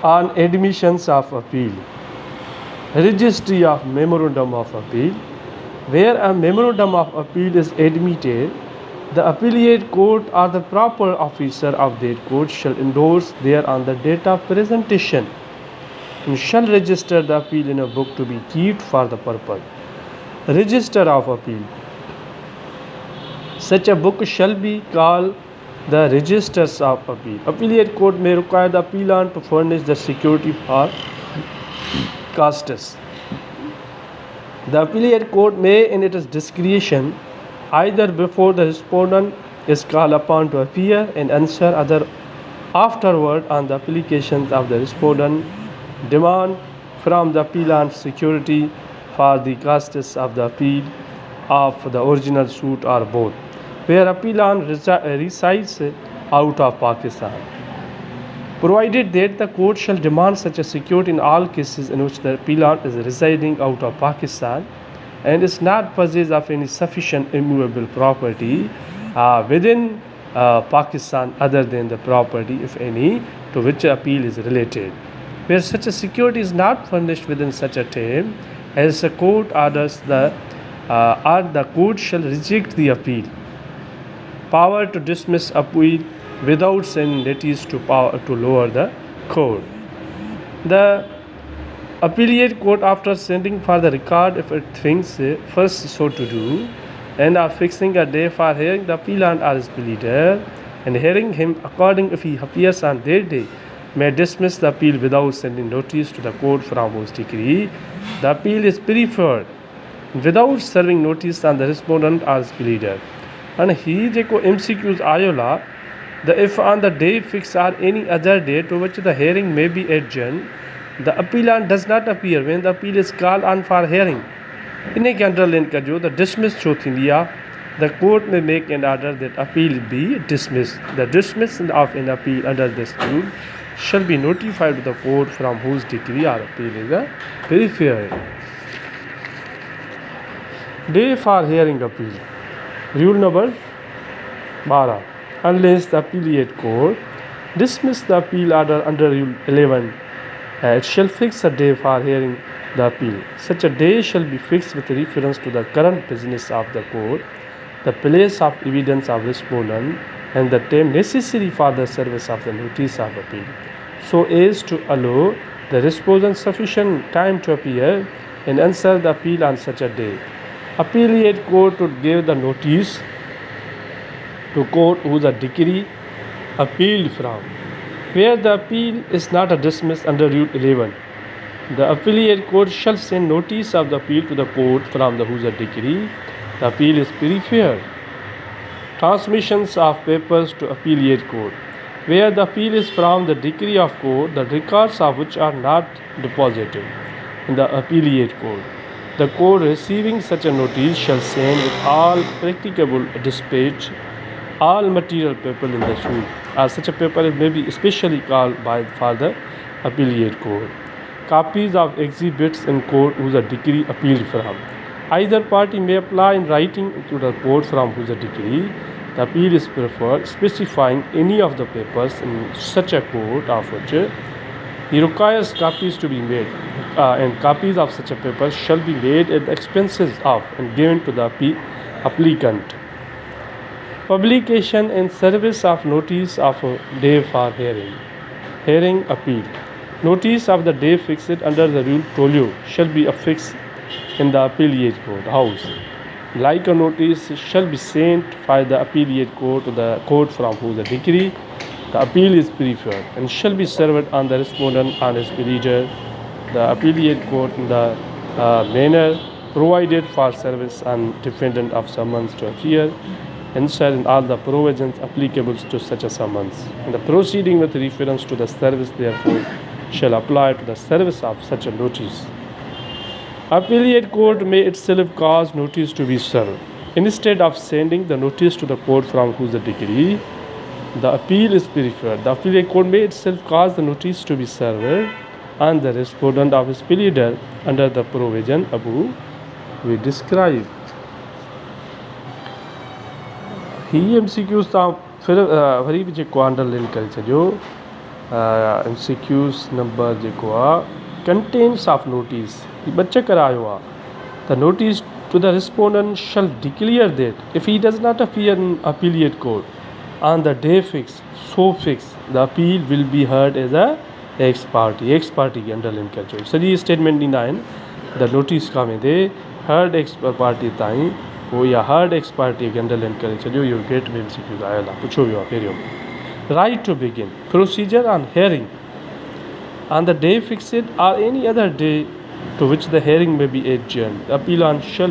On admissions of appeal, registry of memorandum of appeal. Where a memorandum of appeal is admitted, the appellate court or the proper officer of that court shall endorse thereon the date of presentation and shall register the appeal in a book to be kept for the purpose. Register of appeal. Such a book shall be called the registers of appeal. Appellate court may require the appellant to furnish the security for custos. The appellate court may, in its discretion, either before the respondent is called upon to appear and answer, other afterward on the applications of the respondent, demand from the appellant security for the custos of the appeal of the original suit or both, where appellant resides out of Pakistan, provided that the court shall demand such a security in all cases in which the appellant is residing out of Pakistan and is not possessed of any sufficient immovable property within Pakistan other than the property, if any, to which appeal is related. Where such a security is not furnished within such a time as the court orders, the court shall reject the appeal. Power to dismiss appeal without sending notice to lower the court. The appellate court, after sending for the record, if it thinks first so to do, and are fixing a day for hearing the appellant or his pleader, and hearing him according if he appears on that day, may dismiss the appeal without sending notice to the court from whose decree the appeal is preferred, without serving notice on the respondent or his pleader. And he जेको MCQs आयोला, if on the day fixed or any other day to which the hearing may be adjourned, the appellant does not appear when the appeal is called on for hearing. इन्हें के underline कजो the dismiss छो थींदिया, the court may make an order that appeal be dismissed. The dismissal of an appeal under this rule shall be notified to the court from whose decree or appeal is preferred. Day for hearing appeal. Rule number 12. Unless the appellate court dismiss the appeal order under Rule 11, it shall fix a day for hearing the appeal. Such a day shall be fixed with reference to the current business of the court, the place of evidence of respondent, and the time necessary for the service of the notice of appeal, so as to allow the respondent sufficient time to appear and answer the appeal on such a day. Appellate court would give the notice to court whose a decree appealed from. Where the appeal is not a dismiss under Rule 11, the appellate court shall send notice of the appeal to the court from whose a decree the appeal is preferred. Transmissions of papers to appellate court. Where the appeal is from the decree of court, the records of which are not deposited in the appellate court, the court receiving such a notice shall send with all practicable dispatch all material paper in the suit. Such a paper may be specially called for the appellate court. Copies of exhibits in court whose a decree appealed from. Either party may apply in writing to the court from whose a decree the appeal is preferred, specifying any of the papers in such a court of which he requires copies to be made, and copies of such a paper shall be made at the expenses of and given to the applicant. Publication and service of notice of a day for hearing. Hearing appeal. Notice of the day fixed under the rule folio shall be affixed in the appellate court house. Like a notice shall be sent by the appellate court to the court from whose decree the appeal is preferred, and shall be served on the respondent and his pleader, the appellate court in the manner provided for service and defendant of summons to appear, and shall in all the provisions applicable to such a summons. And the proceeding with reference to the service therefore shall apply to the service of such a notice. Appellate court may itself cause notice to be served. Instead of sending the notice to the court from whose the decree the appeal is preferred, the appellate court may itself cause the notice to be served on the respondent of his pleader under the provision above we describe. He MCQs तव्हां फिर worry बि जेको underline करे छॾियो MCQs number जेको आहे contents of notice ही ॿ चकर आयो आहे. The notice to the respondent shall declare that if he does not appear in appellate court on the day fixed, so fixed, the appeal will be heard as a ex party. Ex party खे underline कजो. सॼी statement ॾींदा आहिनि the notice खां वेंदे heard x party ताईं पोइ इहा heard x party खे अंडरलाइन करे छॾियो. इहो गेट में MCQ आयल आहे, पुछो वियो आहे पहिरियों. Right to begin procedure on hearing on the day fixed or any other day to which the hearing may be adjourned. The appellant shall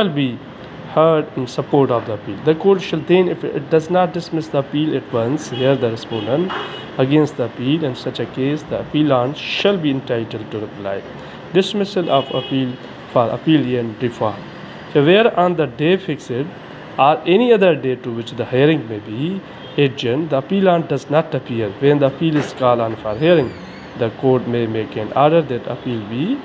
be heard in support of the appeal. The court shall then, if it does not dismiss the appeal at once, hear the respondent against the appeal. In such a case, the appellant shall be entitled to reply. Dismissal of appeal for appellant default. So where on the day fixed or any other day to which the hearing may be adjourned, the appellant does not appear when the appeal is called on for hearing, the court may make an order that appeal be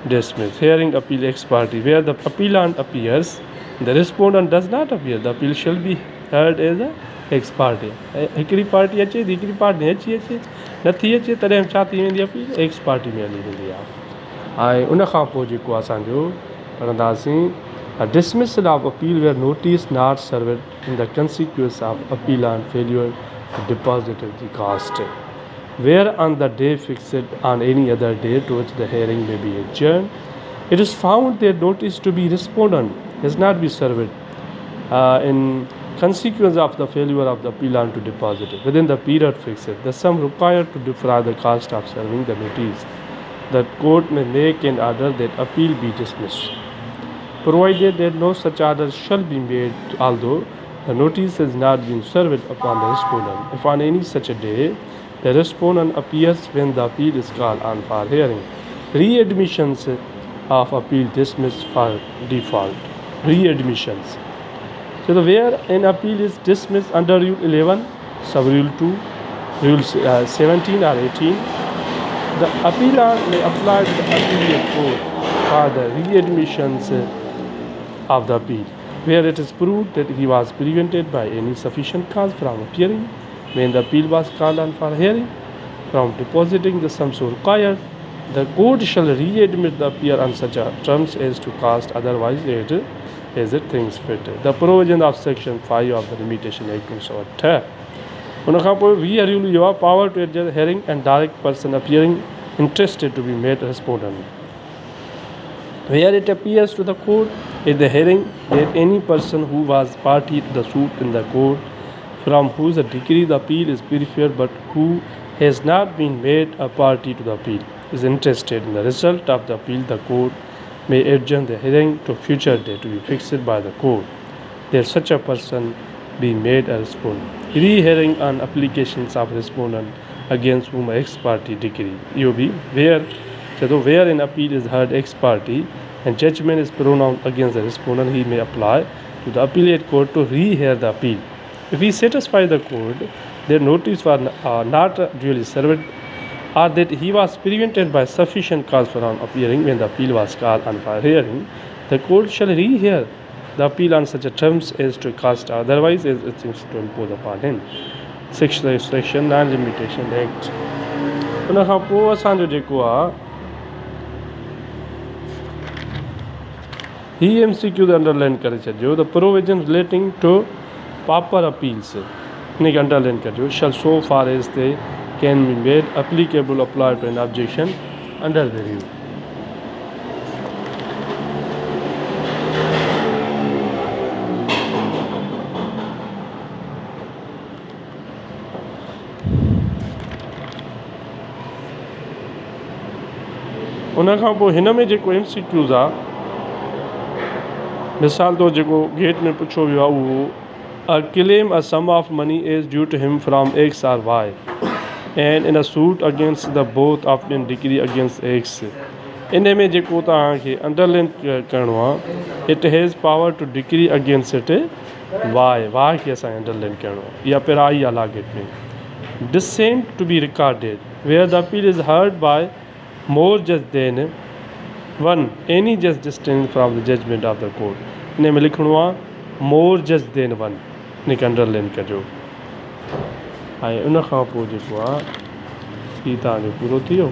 dismissed. Hearing appeal ex parte, where the appellant appears, the respondent does not appear, the appeal shall be heard as a ex parte. हिकिड़ी party अचे थी, हिकिड़ी party अची अचे नथी अचे तॾहिं छा थी वेंदी अपील एक्स पार्टी में हली वेंदी आहे. ऐं उन खां पोइ जेको असांजो पढ़ंदासीं a dismissal of appeal where notice not served in the consequence of appellant failure to deposit the cost. Where on the day fixed on any other day to which the hearing may be adjourned, it is found that notice to be respondent has not been served in consequence of the failure of the appellant to deposit it within the period fixed, the sum required to defray the cost of serving the notice. The court may make an order that appeal be dismissed, provided that no such order shall be made although the notice has not been served upon the respondent. If on any such a day the respondent appears when the appeal is called on for hearing, readmissions of appeal dismissed for default. Readmissions. So where an appeal is dismissed under Rule 11, Sub-Rule 2, Rule 17 or 18, the appellant may apply to the appellate court for the readmissions of the appeal, where it is proved that he was prevented by any sufficient cause from appearing when the appeal was called on for hearing, from depositing the sum so required. The court shall readmit the appeal on such terms as to cost otherwise as it thinks fit. The provision of Section 5 of the Limitation Act 1908. उन खां पोइ 20 rule इहो आहे power to adjust hearing and direct person appearing interested to be made respondent. Where it appears to the court at the hearing that any person who was party to the suit in the court from whose decree the appeal is preferred but who has not been made a party to the appeal is interested in the result of the appeal, the court may adjourn the hearing to future date to be fixed by the court, that such a person be made a respondent. Re-hearing on applications of respondent against whom ex parte decree. You be where an appeal is heard ex parte and judgment is pronounced against the respondent, he may apply to the appellate court to re-hear the appeal. If he satisfies the court that notice was not duly served or that he was prevented by sufficient cause from appearing when the appeal was called on for hearing, the court shall re-hear the appeal on such a terms as to cost otherwise as it seems to impose upon him. Section Non-Limitation Act. उन खां पोइ असांजो जेको आहे ही MCQ underline करे छॾियो. The provision relating to pauper appeals इनखे underline कजो. shall so far as they can be made applicable apply to an objection under the review. उन खां पोइ हिन में जेको MCQs आहे मिसाल तौरु जेको गेट में पुछो वियो आहे उहो a claim a sum of money is due to him from X or Y and in a suit against the both of them decree against X. इन में जेको तव्हांखे अंडरलाइन करिणो आहे it has power to decree against it वाय खे असांखे underline करिणो आहे. इहा पहिरां आई आहे लागेट में. Decent to be recorded where the appeal is heard by मोर जज देन वन एनी जज distinct from the judgement of the court. इन में लिखिणो आहे मोर जज देन वन. इनखे अंडरलाइन कजो. ऐं उन खां पोइ जेको आहे हीउ तव्हांजो पूरो थी वियो।